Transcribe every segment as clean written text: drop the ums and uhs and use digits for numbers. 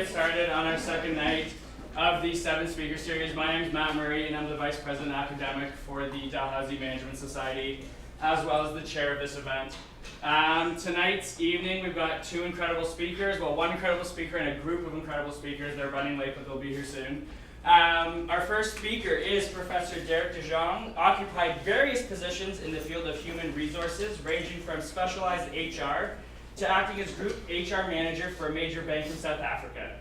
get started on our second night of the 7-speaker series. My name is Matt Murray, and I'm the Vice President Academic for the Dalhousie Management Society, as well as the chair of this event. Tonight's evening, we've got two incredible speakers. Well, one incredible speaker and a group of incredible speakers. They're running late, but they'll be here soon. Our first speaker is Professor Derick de Jongh, occupied various positions in the field of human resources, ranging from specialized HR to acting as group HR manager for a major bank in South Africa.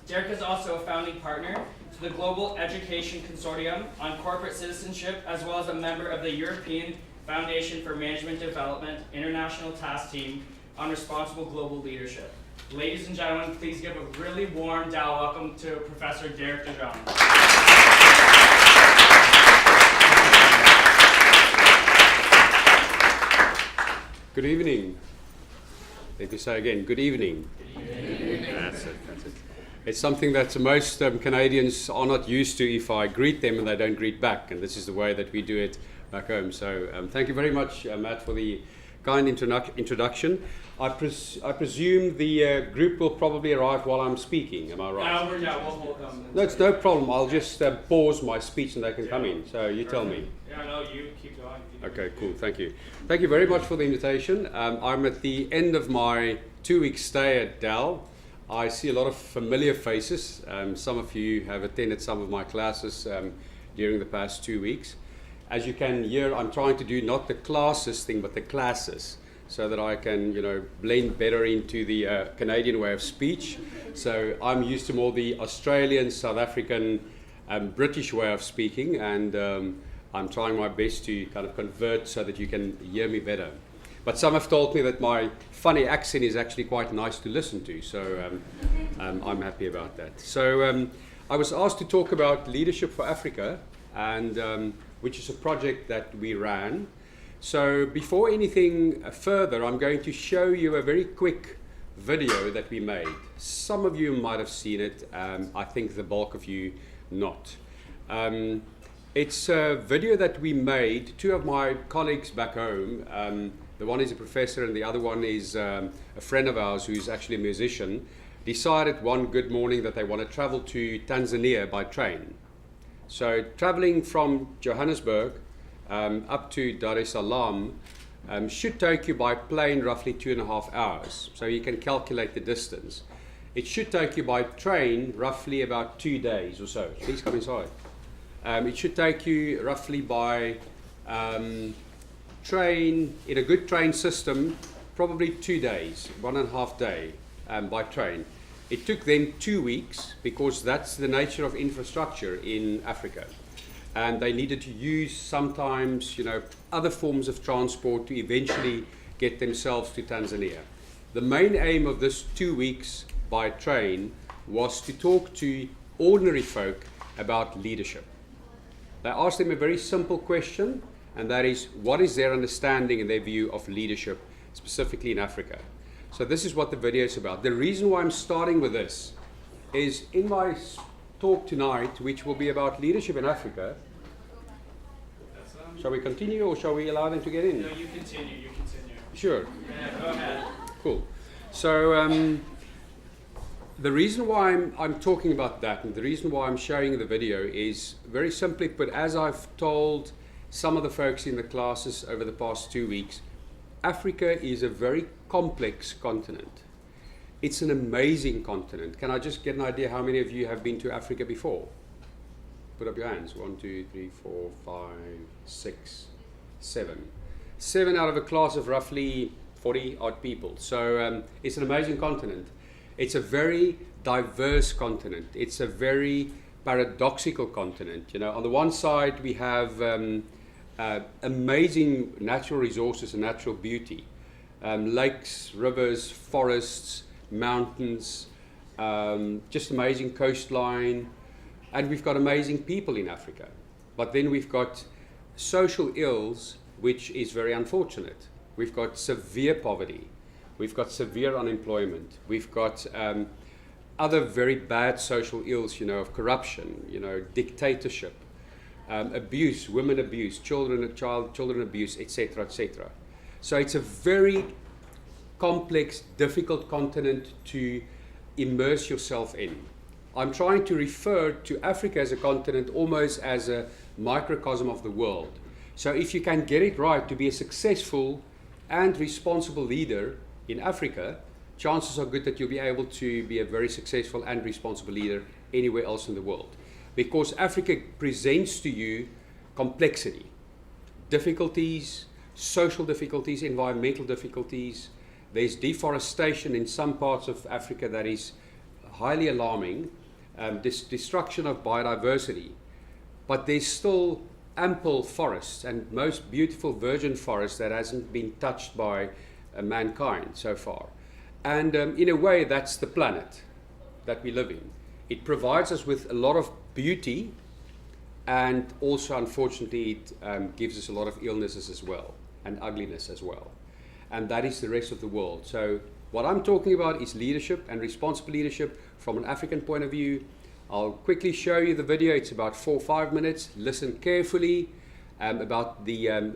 Derick is also a founding partner to the Global Education Consortium on Corporate Citizenship, as well as a member of the European Foundation for Management Development International Task Team on Responsible Global Leadership. Ladies and gentlemen, please give a really warm Dal welcome to Professor Derick de Jongh. Good evening. Let me say again, good evening. Good evening. That's it. It's something that most Canadians are not used to if I greet them and they don't greet back, and this is the way that we do it back home. So thank you very much, Matt, for the kind introduction. I presume the group will probably arrive while I'm speaking, am I right? We'll hold them. No, it's no problem. I'll just pause my speech and they can come in. So you tell me. Yeah, no, you keep going. Okay, cool. Thank you. Thank you very much for the invitation. I'm at the end of my 2-week stay at Dal. I see a lot of familiar faces. Some of you have attended some of my classes during the past 2 weeks. As you can hear, I'm trying to do not the classes thing, but the classes, so that I can, blend better into the Canadian way of speech. So I'm used to more the Australian, South African, British way of speaking, and I'm trying my best to kind of convert so that you can hear me better. But some have told me that my funny accent is actually quite nice to listen to, so I'm happy about that. So I was asked to talk about Leadership for Africa, and which is a project that we ran. So before anything further, I'm going to show you a very quick video that we made. Some of you might have seen it, I think the bulk of you not. It's a video that we made, two of my colleagues back home, the one is a professor and the other one is a friend of ours who's actually a musician, decided one good morning that they want to travel to Tanzania by train. So traveling from Johannesburg up to Dar es Salaam should take you by plane roughly 2.5 hours. So you can calculate the distance. It should take you by train roughly about 2 days or so. Please come inside. It should take you roughly by train, in a good train system, probably 2 days, 1.5 day by train. It took them 2 weeks because that's the nature of infrastructure in Africa. And they needed to use sometimes, other forms of transport to eventually get themselves to Tanzania. The main aim of this 2 weeks by train was to talk to ordinary folk about leadership. They asked them a very simple question, and that is, what is their understanding and their view of leadership, specifically in Africa? So this is what the video is about. The reason why I'm starting with this is in my talk tonight, which will be about leadership in Africa. Shall we continue or shall we allow them to get in? No, you continue. Sure. Yeah, go ahead. Cool. So the reason why I'm talking about that and the reason why I'm showing the video is very simply put, as I've told some of the folks in the classes over the past 2 weeks, Africa is a very complex continent. It's an amazing continent. Can I just get an idea how many of you have been to Africa before? Put up your hands. 1, 2, 3, 4, 5, 6, 7. 7 out of a class of roughly 40 odd people. So it's an amazing continent. It's a very diverse continent. It's a very paradoxical continent. On the one side we have amazing natural resources and natural beauty. Lakes, rivers, forests, mountains, just amazing coastline, and we've got amazing people in Africa. But then we've got social ills, which is very unfortunate. We've got severe poverty, we've got severe unemployment, we've got other very bad social ills, of corruption, dictatorship, abuse, women abuse, children abuse, etc., etc. So it's a very complex, difficult continent to immerse yourself in. I'm trying to refer to Africa as a continent almost as a microcosm of the world. So if you can get it right to be a successful and responsible leader in Africa, chances are good that you'll be able to be a very successful and responsible leader anywhere else in the world. Because Africa presents to you complexity, difficulties, social difficulties, environmental difficulties. There's deforestation in some parts of Africa that is highly alarming, destruction of biodiversity. But there's still ample forests and most beautiful virgin forest that hasn't been touched by mankind so far. And in a way, that's the planet that we live in. It provides us with a lot of beauty, and also, unfortunately, it gives us a lot of illnesses as well, and ugliness as well. And that is the rest of the world. So what I'm talking about is leadership and responsible leadership from an African point of view. I'll quickly show you the video. It's about 4 or 5 minutes. Listen carefully about the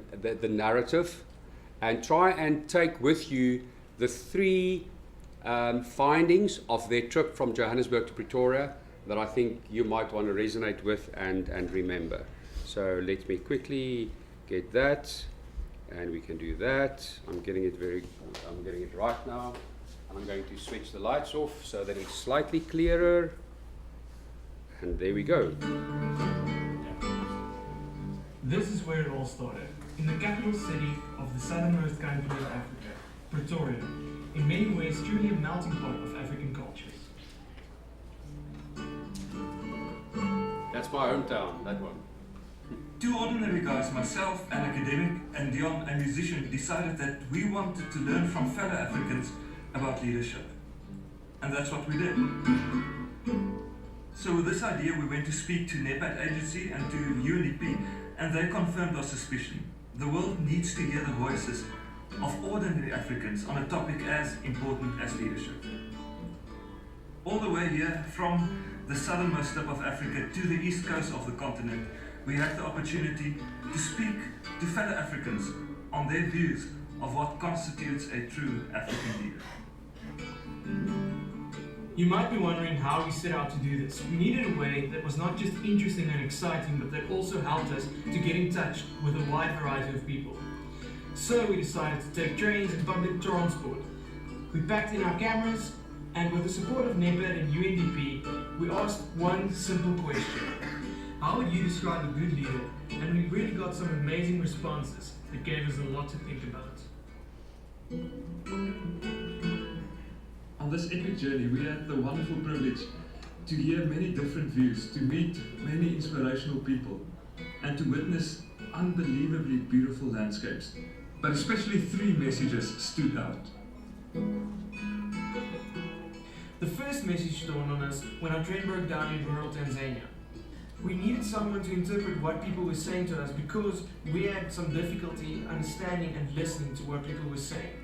narrative, and try and take with you the 3 findings of their trip from Johannesburg to Pretoria that I think you might want to resonate with and remember. So let me quickly get that, and we can do that. I'm getting it right now, and I'm going to switch the lights off so that it's slightly clearer. And there we go. This is where it all started, in the capital city of the southernmost country of Africa, Pretoria, in many ways truly a melting pot of African cultures. That's my hometown, that one. 2 ordinary guys, myself, an academic, and Dion, a musician, decided that we wanted to learn from fellow Africans about leadership. And that's what we did. So with this idea, we went to speak to NEPAD agency and to UNDP, and they confirmed our suspicion. The world needs to hear the voices of ordinary Africans on a topic as important as leadership. All the way here, from the southernmost tip of Africa to the east coast of the continent, we had the opportunity to speak to fellow Africans on their views of what constitutes a true African leader. You might be wondering how we set out to do this. We needed a way that was not just interesting and exciting, but that also helped us to get in touch with a wide variety of people. So we decided to take trains and public transport. We packed in our cameras, and with the support of NEPAD and UNDP, we asked one simple question. How would you describe a good leader? And we really got some amazing responses that gave us a lot to think about. On this epic journey, we had the wonderful privilege to hear many different views, to meet many inspirational people, and to witness unbelievably beautiful landscapes. But especially 3 messages stood out. The first message dawned on us when our train broke down in rural Tanzania. We needed someone to interpret what people were saying to us because we had some difficulty understanding and listening to what people were saying.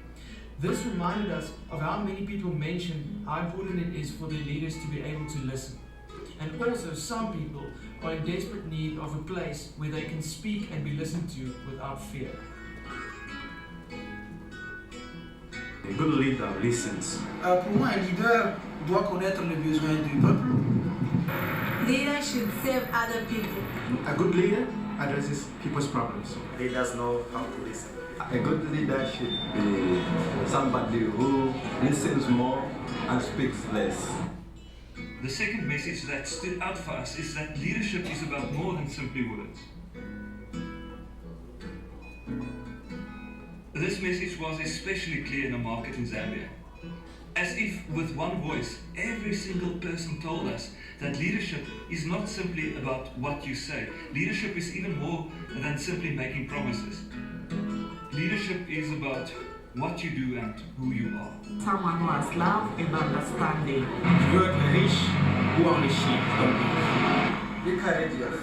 This reminded us of how many people mentioned how important it is for their leaders to be able to listen. And also, some people are in desperate need of a place where they can speak and be listened to without fear. A good leader listens. Pour moi, un leader doit connaître les besoins du peuple. Leaders should serve other people. A good leader addresses people's problems. Leaders know how to listen. A good leader should be somebody who listens more and speaks less. The second message that stood out for us is that leadership is about more than simply words. This message was especially clear in the market in Zambia. As if with one voice, every single person told us that leadership is not simply about what you say. Leadership is even more than simply making promises. Leadership is about what you do and who you are. Someone who has love and understanding. Tu veux être riche ou enrichi. Be courageous.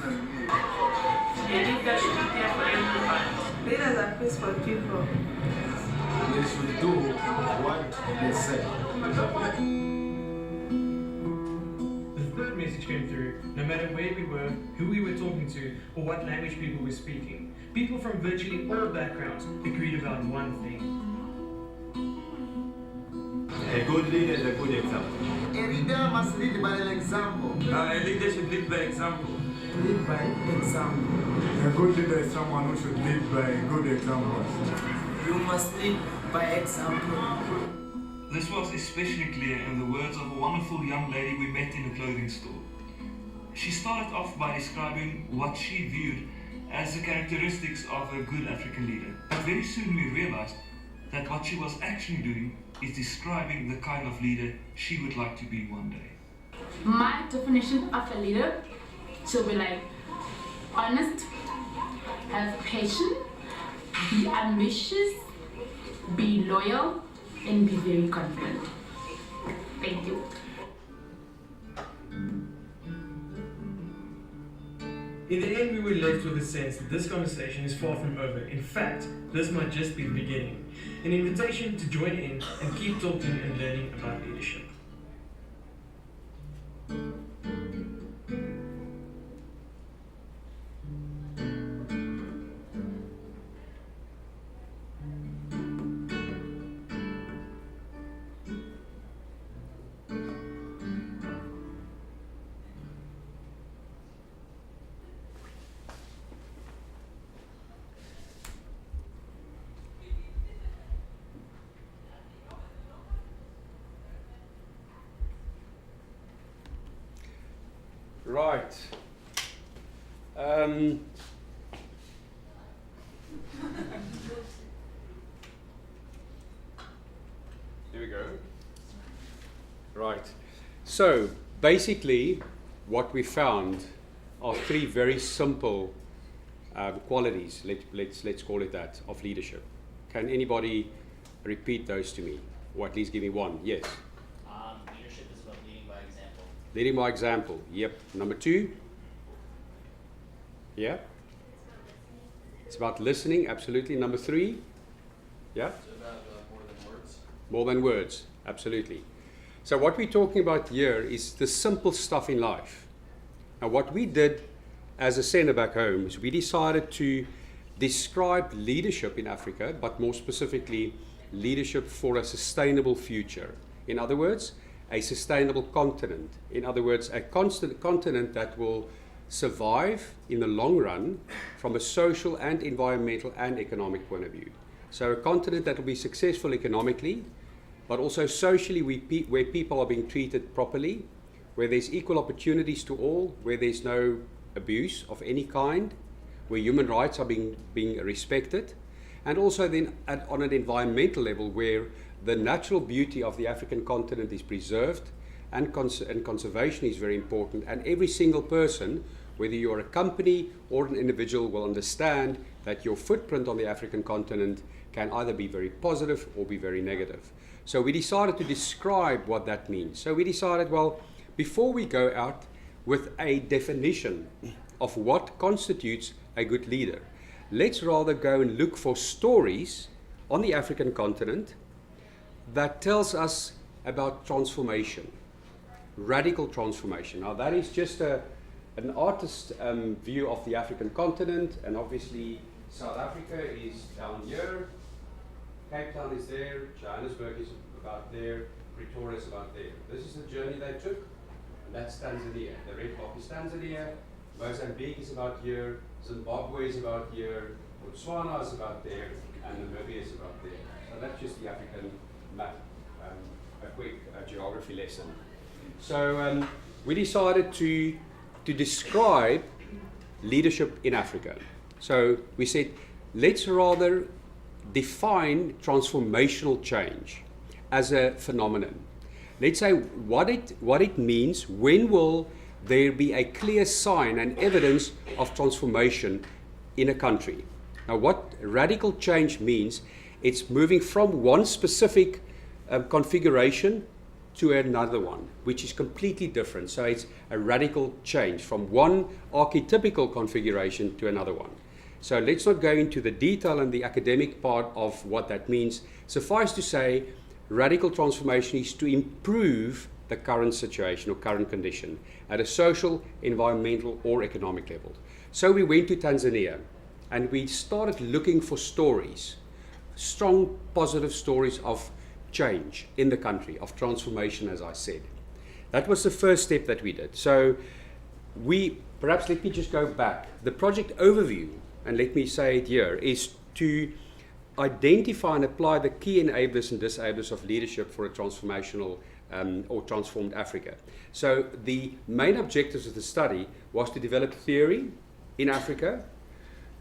Leaders are peaceful people. They should do what they say. The third message came through, no matter where we were, who we were talking to, or what language people were speaking. People from virtually all backgrounds agreed about one thing. A good leader is a good example. A leader must lead by an example. A leader should lead by example. Lead by example. A good leader is someone who should lead by good examples. You must lead by example. This was especially clear in the words of a wonderful young lady we met in a clothing store. She started off by describing what she viewed as the characteristics of a good African leader. But very soon we realized that what she was actually doing is describing the kind of leader she would like to be one day. My definition of a leader should be like honest, have patience, be ambitious, be loyal, and be very confident. Thank you. In the end, we were left with a sense that this conversation is far from over. In fact, this might just be the beginning. An invitation to join in and keep talking and learning about leadership. Right. Here we go. Right. So basically, what we found are three very simple qualities. Let's call it that, of leadership. Can anybody repeat those to me, or at least give me one? Yes. Leadership is about leading by example. Leading by example. Yep. Number two. Yeah. It's about listening. Absolutely. Number three. Yeah. It's about more than words. More than words. Absolutely. So what we're talking about here is the simple stuff in life. Now what we did as a centre back home is we decided to describe leadership in Africa, but more specifically leadership for a sustainable future. In other words, a sustainable continent. In other words, a constant continent that will survive in the long run from a social and environmental and economic point of view. So a continent that will be successful economically, but also socially where people are being treated properly, where there's equal opportunities to all, where there's no abuse of any kind, where human rights are being respected, and also then on an environmental level where the natural beauty of the African continent is preserved and conservation is very important, and every single person, whether you're a company or an individual, will understand that your footprint on the African continent can either be very positive or be very negative. So we decided to describe what that means. So we decided, well, before we go out with a definition of what constitutes a good leader, let's rather go and look for stories on the African continent that tells us about transformation, radical transformation. Now that is just an artist's view of the African continent, and obviously South Africa is down here, Cape Town is there, Johannesburg is about there, Pretoria is about there. This is the journey they took, and that's Tanzania. The red block is Tanzania, Mozambique is about here, Zimbabwe is about here, Botswana is about there, and Namibia is about there. So that's just the African map, a quick geography lesson. So we decided to describe leadership in Africa. So we said, let's rather define transformational change as a phenomenon. Let's say what it means. When will there be a clear sign and evidence of transformation in a country? Now what radical change means, it's moving from one specific configuration to another one, which is completely different. So it's a radical change from one archetypical configuration to another one. So let's not go into the detail and the academic part of what that means. Suffice to say, radical transformation is to improve the current situation or current condition at a social, environmental, or economic level. So we went to Tanzania and we started looking for stories, strong, positive stories of change in the country, of transformation, as I said. That was the first step that we did. So perhaps let me just go back. The project overview, and let me say it here, is to identify and apply the key enablers and disablers of leadership for a transformational or transformed Africa. So the main objectives of the study was to develop theory in Africa,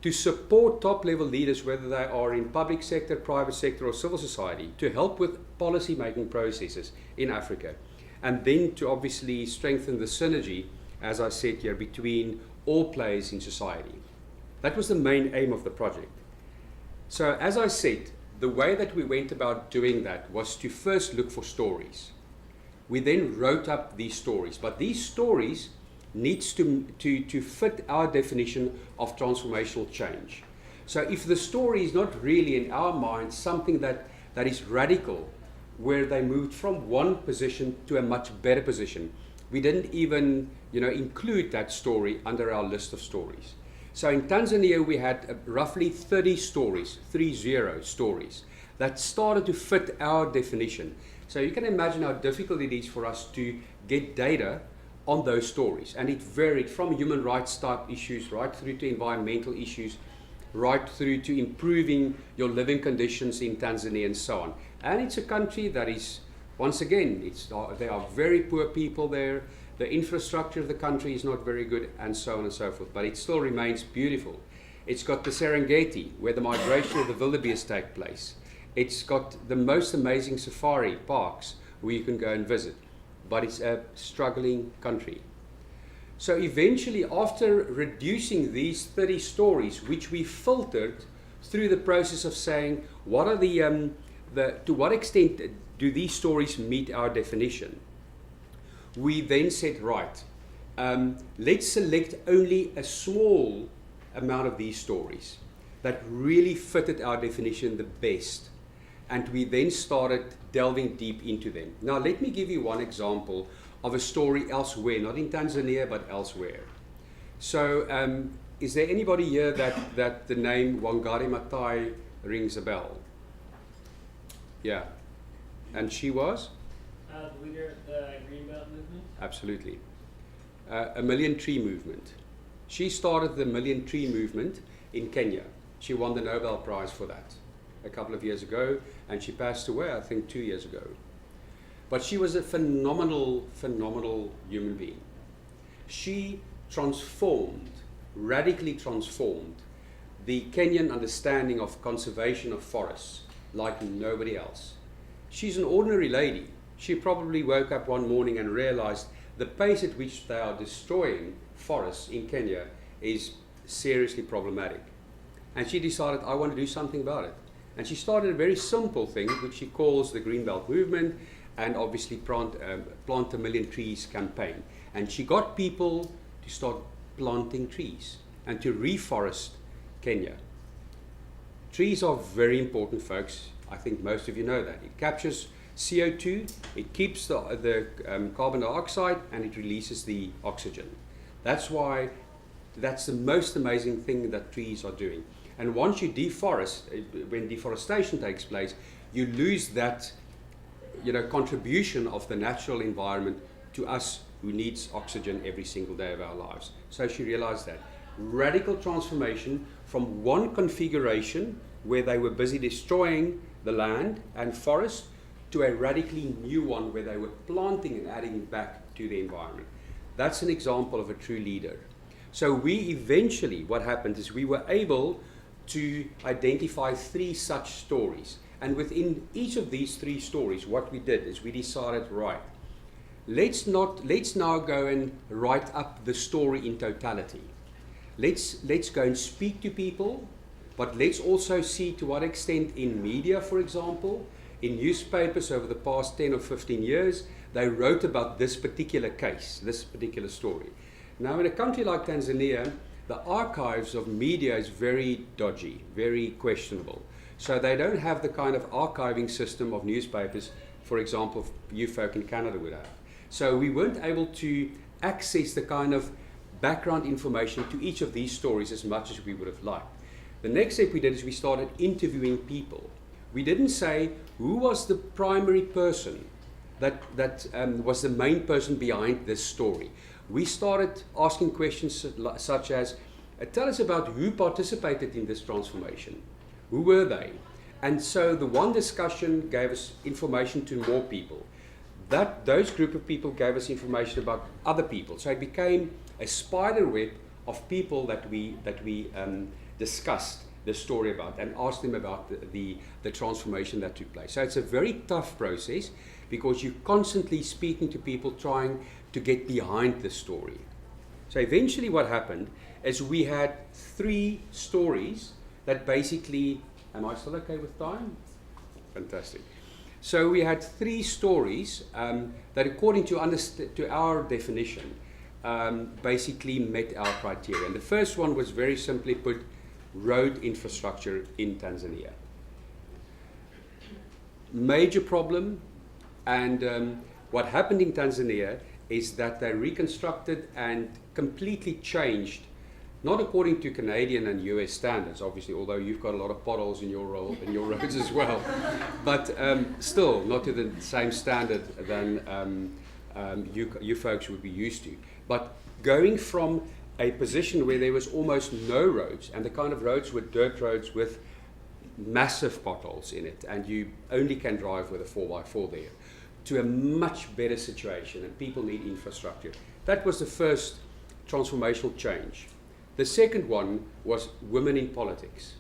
to support top-level leaders, whether they are in public sector, private sector, or civil society, to help with policy-making processes in Africa, and then to obviously strengthen the synergy, as I said here, between all players in society. That was the main aim of the project. So as I said, the way that we went about doing that was to first look for stories. We then wrote up these stories, but these stories needs to fit our definition of transformational change. So if the story is not really in our mind something that is radical, where they moved from one position to a much better position, we didn't even include that story under our list of stories. So in Tanzania we had roughly 30 stories, 30 stories, that started to fit our definition. So you can imagine how difficult it is for us to get data on those stories. And it varied from human rights type issues right through to environmental issues, right through to improving your living conditions in Tanzania and so on. And it's a country that is, once again, there are very poor people there. The infrastructure of the country is not very good, and so on and so forth. But it still remains beautiful. It's got the Serengeti, where the migration of the wildebeest take place. It's got the most amazing safari parks where you can go and visit. But it's a struggling country. So eventually, after reducing these 30 stories, which we filtered through the process of saying, what are to what extent do these stories meet our definition? We then said, right, let's select only a small amount of these stories that really fitted our definition the best. And we then started delving deep into them. Now, let me give you one example of a story elsewhere, not in Tanzania, but elsewhere. So, is there anybody here that the name Wangari Maathai rings a bell? Yeah. And she was? The leader of the Green Belt movement? Absolutely. A Million Tree Movement. She started the Million Tree Movement in Kenya. She won the Nobel Prize for that a couple of years ago, and she passed away, I think, 2 years ago. But she was a phenomenal human being. She radically transformed the Kenyan understanding of conservation of forests like nobody else. She's an ordinary lady. She probably woke up one morning and realized the pace at which they are destroying forests in Kenya is seriously problematic. And she decided, I want to do something about it. And she started a very simple thing, which she calls the Green Belt Movement, and obviously Plant a Million Trees campaign. And she got people to start planting trees and to reforest Kenya. Trees are very important, folks. I think most of you know that. It captures CO2, it keeps the carbon dioxide, and it releases the oxygen. That's why that's the most amazing thing that trees are doing. And once you deforest, when deforestation takes place, you lose that contribution of the natural environment to us who needs oxygen every single day of our lives. So she realized that. Radical transformation from one configuration where they were busy destroying the land and forest to a radically new one where they were planting and adding back to the environment. That's an example of a true leader. So we eventually, what happened is we were able to identify 3 such stories. And within each of these 3 stories, what we did is we decided, right, let's now go and write up the story in totality. Let's go and speak to people, but let's also see to what extent in media, for example, in newspapers over the past 10 or 15 years, they wrote about this particular case, this particular story. Now, in a country like Tanzania, the archives of media is very dodgy, very questionable. So they don't have the kind of archiving system of newspapers, for example, you folk in Canada would have. So we weren't able to access the kind of background information to each of these stories as much as we would have liked. The next step we did is we started interviewing people. We didn't say who was the primary person was the main person behind this story. We started asking questions such as, tell us about who participated in this transformation. Who were they? And so the one discussion gave us information to more people. Those group of people gave us information about other people. So it became a spider web of people that we discussed the story about and asked them about the transformation that took place. So it's a very tough process because you're constantly speaking to people trying to get behind the story. So eventually what happened is we had 3 stories that basically, am I still okay with time? Fantastic. So we had 3 stories that according to our definition basically met our criteria. And the first one was very simply put, road infrastructure in Tanzania. Major problem, and what happened in Tanzania is that they reconstructed and completely changed, not according to Canadian and US standards, obviously, although you've got a lot of potholes in your roads as well, but still not to the same standard than you folks would be used to. But going from a position where there was almost no roads, and the kind of roads were dirt roads with massive potholes in it, and you only can drive with a 4x4 there, to a much better situation, and people need infrastructure. That was the first transformational change. The second one was women in politics.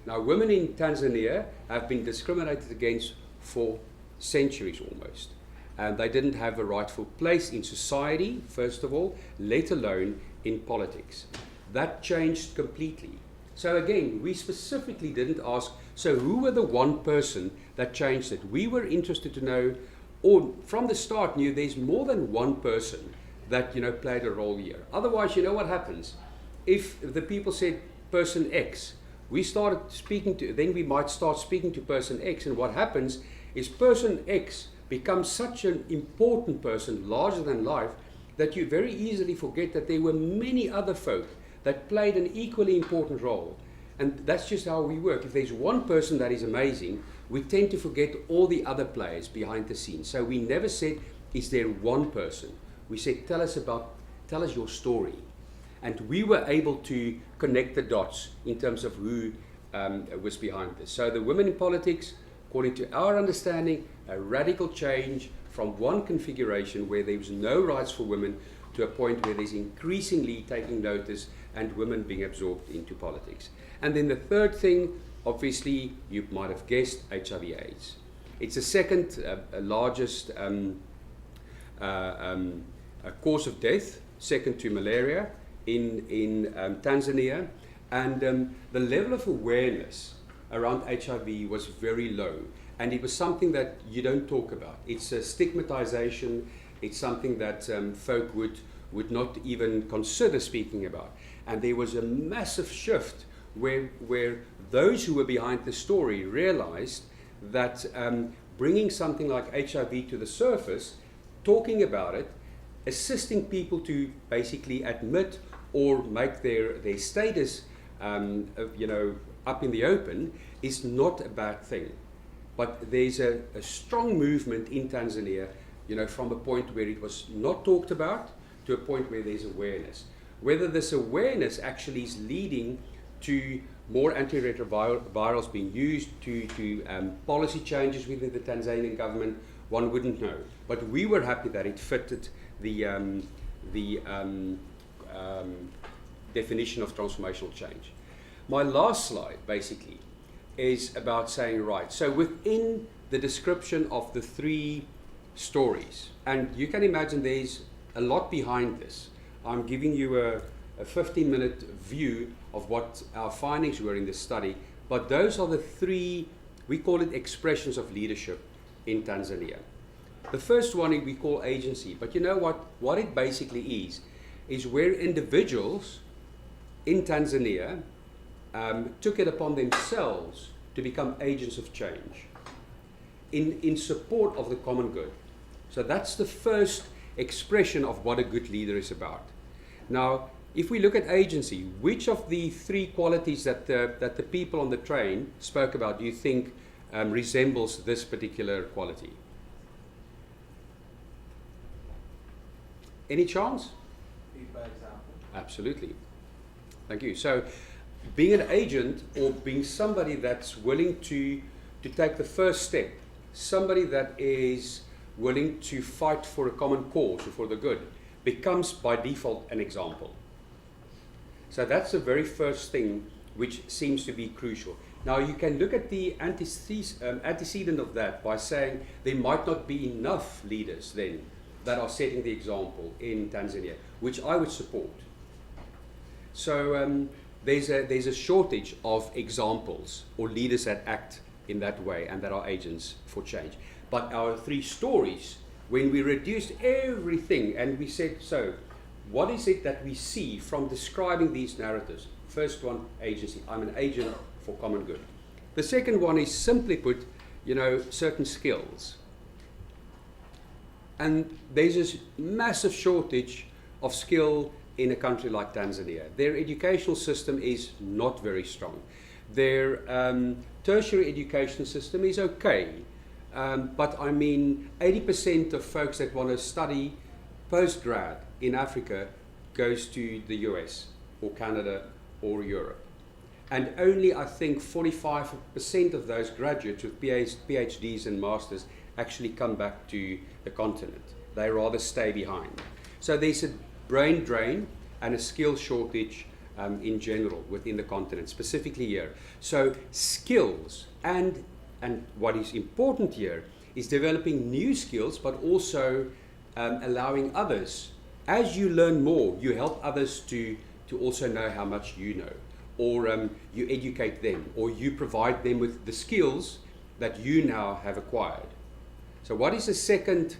Now, women in Tanzania have been discriminated against for centuries almost, and they didn't have a rightful place in society, first of all, let alone in politics. That changed completely. So again, we specifically didn't ask, so who were the one person that changed it? We were interested to know, or from the start knew there's more than one person that played a role here. Otherwise, you know what happens? If the people said person X, we might start speaking to person X, and what happens is person X becomes such an important person, larger than life, that you very easily forget that there were many other folk that played an equally important role. And that's just how we work. If there's one person that is amazing, we tend to forget all the other players behind the scenes. So we never said, is there one person? We said, tell us your story. And we were able to connect the dots in terms of who was behind this. So the women in politics, according to our understanding, a radical change from one configuration where there was no rights for women to a point where there's increasingly taking notice and women being absorbed into politics. And then the third thing, obviously, you might have guessed, HIV/AIDS. It's the second largest cause of death, second to malaria in Tanzania. And the level of awareness around HIV was very low. And it was something that you don't talk about. It's a stigmatization. It's something that folk would not even consider speaking about. And there was a massive shift where those who were behind the story realized that bringing something like HIV to the surface, talking about it, assisting people to basically admit or make their status up in the open is not a bad thing. But there's a strong movement in Tanzania, from a point where it was not talked about to a point where there's awareness. Whether this awareness actually is leading to more antiretrovirals being used, to policy changes within the Tanzanian government, one wouldn't know. But we were happy that it fitted the definition of transformational change. My last slide, basically, is about saying, right, so within the description of the 3 stories, and you can imagine there's a lot behind this. I'm giving you a 15-minute view of what our findings were in this study, but those are the 3, we call it expressions of leadership in Tanzania. The first one we call agency, but you know what it basically is where individuals in Tanzania took it upon themselves to become agents of change in support of the common good. So that's the first expression of what a good leader is about. Now, if we look at agency, which of the 3 qualities that the people on the train spoke about do you think resembles this particular quality? Any chance? Lead by example. Absolutely. Thank you. So being an agent, or being somebody that's willing to take the first step, somebody that is willing to fight for a common cause or for the good, becomes by default an example. So that's the very first thing which seems to be crucial. Now you can look at the antecedent of that by saying there might not be enough leaders then that are setting the example in Tanzania, which I would support. So there's a shortage of examples or leaders that act in that way and that are agents for change. But our 3 stories, when we reduced everything and we said, so what is it that we see from describing these narratives? First one, agency. I'm an agent for common good. The second one is, simply put, certain skills. And there's this massive shortage of skill in a country like Tanzania. Their educational system is not very strong. Their tertiary education system is okay. But I mean, 80% of folks that want to study post-grad in Africa goes to the US or Canada or Europe. And only, I think, 45% of those graduates with PhDs and masters actually come back to the continent. They rather stay behind. So there's a brain drain and a skill shortage in general within the continent, specifically here. So skills and what is important here is developing new skills, but also allowing others. As you learn more, you help others to also know how much you know, or you educate them, or you provide them with the skills that you now have acquired. So what is the second,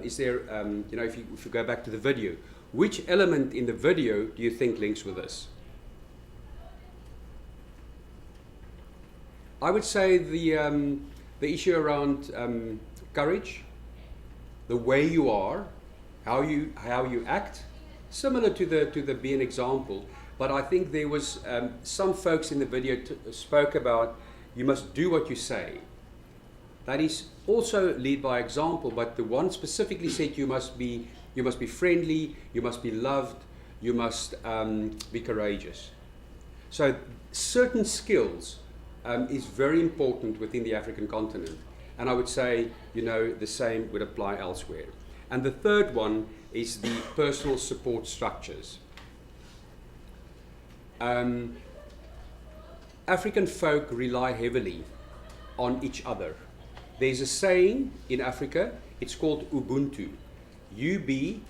is there, if you go back to the video, which element in the video do you think links with this? I would say the issue around courage, the way you are, how you act, similar to the be an example. But I think there was some folks in the video spoke about you must do what you say. That is also lead by example, but the one specifically said you must be friendly, you must be loved, you must be courageous. So certain skills is very important within the African continent, and I would say the same would apply elsewhere. And the third one is the personal support structures. African folk rely heavily on each other. There's a saying in Africa, it's called Ubuntu. U-B-U-N-T-U.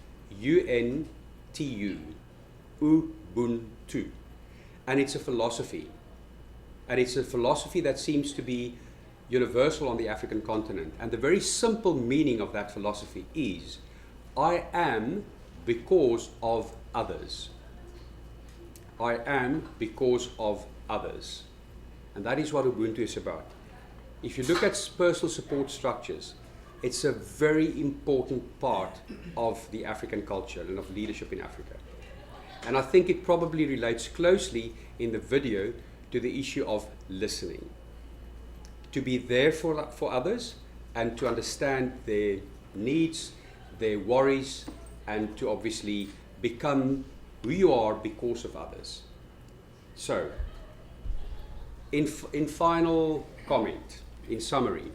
Ubuntu. And it's a philosophy. And it's a philosophy that seems to be universal on the African continent. And the very simple meaning of that philosophy is, I am because of others. I am because of others. And that is what Ubuntu is about. If you look at personal support structures, it's a very important part of the African culture and of leadership in Africa. And I think it probably relates closely in the video to the issue of listening. To be there for others and to understand their needs, their worries, and to obviously become who you are because of others. So, in final comment, in summary,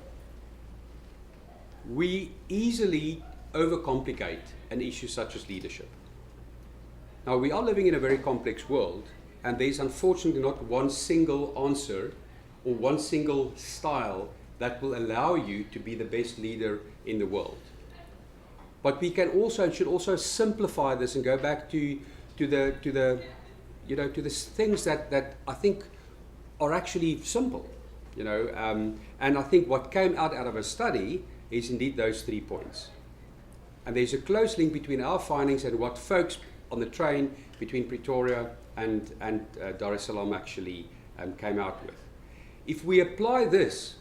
we easily overcomplicate an issue such as leadership. Now, we are living in a very complex world, and there's unfortunately not one single answer or one single style that will allow you to be the best leader in the world. But we can also and should also simplify this and go back to the things that I think are actually simple. And I think what came out of a study is indeed those 3 points. And there's a close link between our findings and what folks on the train between Pretoria and Dar es Salaam actually came out with. If we apply this,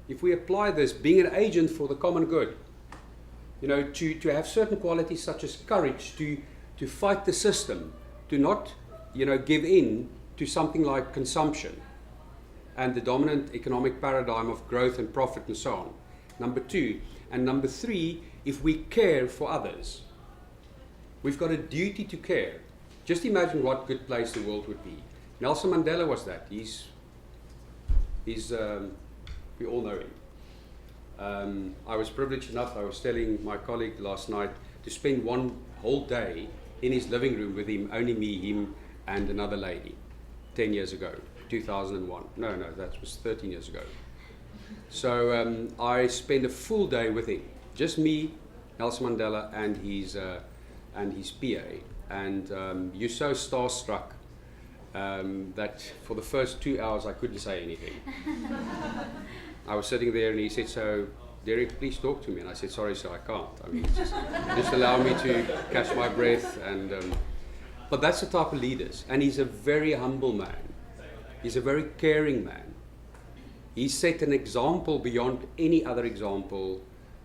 being an agent for the common good, to have certain qualities such as courage to fight the system, to not give in to something like consumption and the dominant economic paradigm of growth and profit and so on, number 2. And number 3, if we care for others. We've got a duty to care. Just imagine what good place the world would be. Nelson Mandela was that. He's we all know him. I was privileged enough, I was telling my colleague last night, to spend one whole day in his living room with him, only me, him, and another lady, 10 years ago, 2001. No, that was 13 years ago. So I spent a full day with him, just me, Nelson Mandela, and his PA. And you're so starstruck that for the first 2 hours I couldn't say anything. I was sitting there and he said, "So, Derick, please talk to me." And I said, "Sorry, sir, I can't. I mean, just allow me to catch my breath." And but that's the type of leaders. And he's a very humble man. He's a very caring man. He set an example beyond any other example.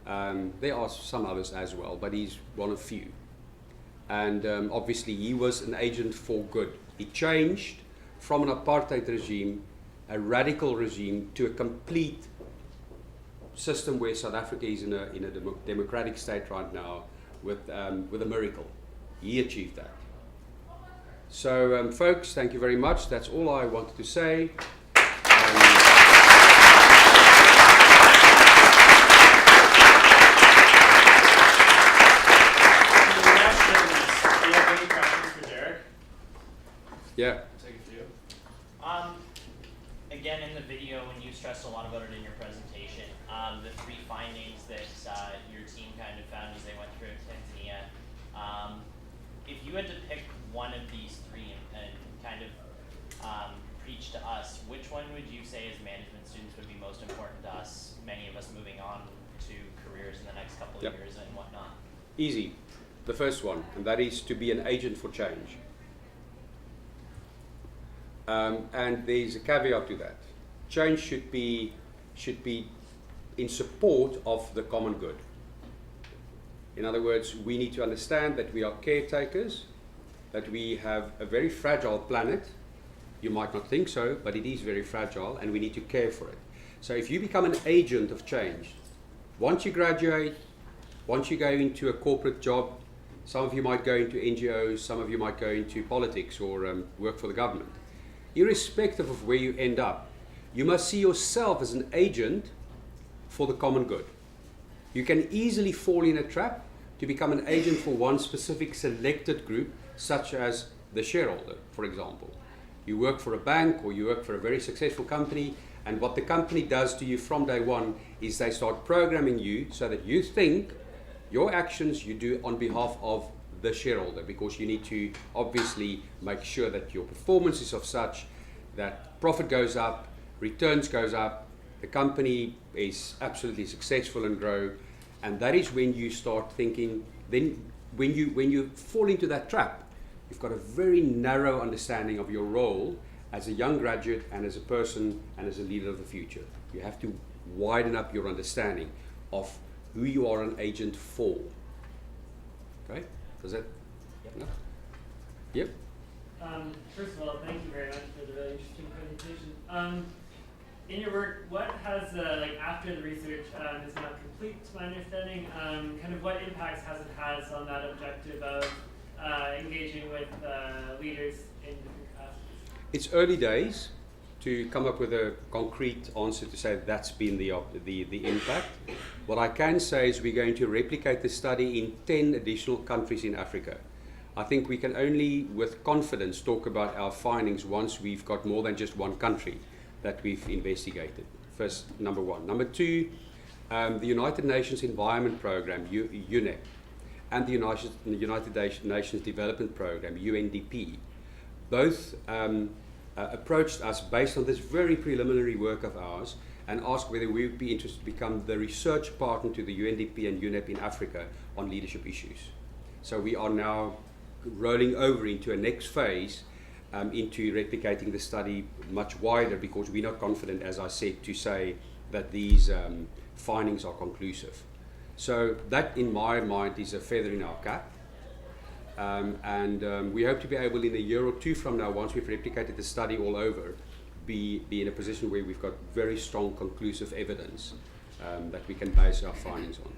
There are some others as well, but he's one of few. And obviously he was an agent for good. He changed from an apartheid regime, a radical regime, to a complete system where South Africa is in a democratic state right now with a miracle. He achieved that. So folks, thank you very much. That's all I wanted to say. Yeah. Take a few. Again, in the video, when you stressed a lot about it in your presentation, the 3 findings that your team kind of found as they went through Tanzania. If you had to pick one of these 3 and kind of preach to us, which one would you say as management students would be most important to us, many of us moving on to careers in the next couple of years and whatnot? Easy. The first one, and that is to be an agent for change. And there's a caveat to that. Change should be in support of the common good. In other words, we need to understand that we are caretakers, that we have a very fragile planet. You might not think so, but it is very fragile, and we need to care for it. So if you become an agent of change, once you graduate, once you go into a corporate job, some of you might go into NGOs, some of you might go into politics or work for the government. Irrespective of where you end up, you must see yourself as an agent for the common good. You can easily fall in a trap to become an agent for one specific selected group, such as the shareholder, for example. You work for a bank or you work for a very successful company, and what the company does to you from day one is they start programming you so that you think your actions you do on behalf of the shareholder, because you need to obviously make sure that your performance is of such that profit goes up, returns goes up, the company is absolutely successful and grow. And that is when you start thinking, then when you fall into that trap, you've got a very narrow understanding of your role as a young graduate and as a person and as a leader of the future. You have to widen up your understanding of who you are an agent for. Okay? Does that? Yep. No? Yep. First of all, thank you very much for the really interesting presentation. In your work, what has, like after the research is not complete to my understanding, kind of what impacts has it had on that objective of engaging with leaders in different capacities? It's early days to come up with a concrete answer to say that's been the impact. What I can say is we're going to replicate the study in 10 additional countries in Africa. I think we can only with confidence talk about our findings once we've got more than just one country that we've investigated. First, number one. Number two, the United Nations Environment Programme, UNEP, and the United Nations Development Programme, UNDP, both approached us based on this very preliminary work of ours and asked whether we would be interested to become the research partner to the UNDP and UNEP in Africa on leadership issues. So we are now rolling over into a next phase into replicating the study much wider, because we're not confident, as I said, to say that these findings are conclusive. So that, in my mind, is a feather in our cap. We hope to be able, in a year or two from now, once we've replicated the study all over, be in a position where we've got very strong conclusive evidence that we can base our findings on.